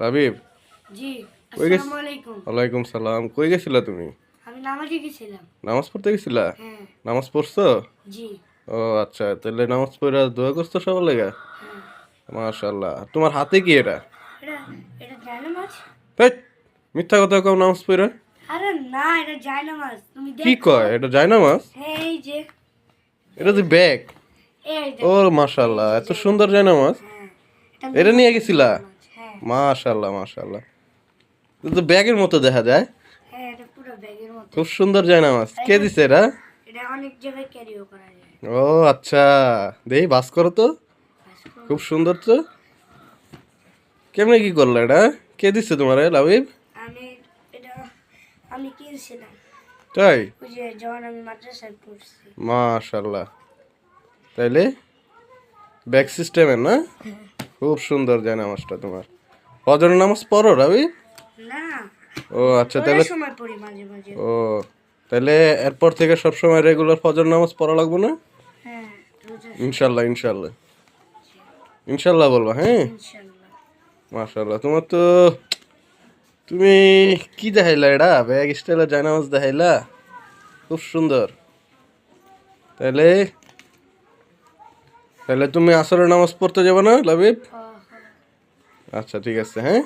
হাবিব, জি, কই গেছ? আসসালামু আলাইকুম। ওয়ালাইকুম সালাম। কই গেছিলা তুমি? আমি নামাজে গেছিলাম। নামাজ পড়তে গেছিলা? হ্যাঁ। নামাজ পড়ছো? জি। ও আচ্ছা, তাহলে নামাজ পড়ে দোয়া করছো সবার লেগা? হ্যাঁ। মাশাআল্লাহ। তোমার হাতে কি এটা? এটা এটা জায়নামাজ? হেৎ, মিথ্যা কথা কও নামাজ পড়ে। আরে না, এটা জায়নামাজ। তুমি কি দেখো। কয়? এটা যায় নামাজ? হ্যাঁ, এই যে এটা তো ব্যাগ। এই ও দেখো। মাশাআল্লাহ, এই এত যে সুন্দর যায় নামাজ। হ্যাঁ। এটা নিয়ে মুসলমান গেছিলা? জায়নামাজ। হ্যাঁ। মাশাআল্লাহ মাশাআল্লাহ। এটা তো ব্যাগের মতো দেখা যায়। হ্যাঁ, এটা পুরো ব্যাগের মতো। খুব সুন্দর যায় নামাজ। কে দিছে এটা? এটা অনেক জায়গায় ক্যারিও করা যায়। ও আচ্ছা, দেই বাস করো তো। আজকে খুব সুন্দর তো। কেমনে কি করলা এটা? কে দিচ্ছে তোমারে লাবিব? আমি এটা আমি কিনছিলাম। তাই? ওই যে যখন আমি মাদ্রাসায় পড়ছি। মাশাআল্লাহ। তাইলে ব্যাগ সিস্টেমের না? খুব সুন্দর যায় নামাজটা তোমার। ফজরের নামাজ পড়ো রাবি? না, ও আচ্ছা, রোজার তাহলে সময় পড়ি মাঝে মাঝে। ও তাহলে এরপর থেকে সব সময় রেগুলার ফজর নামাজ পড়া লাগবে না? হ্যাঁ, রোজার ইনশাল্লাহ ইনশাল্লাহ। ইনশাল্লাহ বলবা, হ্যাঁ? ইনশাল্লাহ। মাশাআল্লাহ, তোমার তো তুমি কি দেখাইলা এটা? ব্যাগ স্টাইলে যায় নামাজ দেখাইলা, খুব সুন্দর। তাহলে তাহলে তুমি আসরের নামাজ পড়তে যাবে না লাবিব? হ্যাঁ, হ্যাঁ। আচ্ছা ঠিক আছে, হ্যাঁ।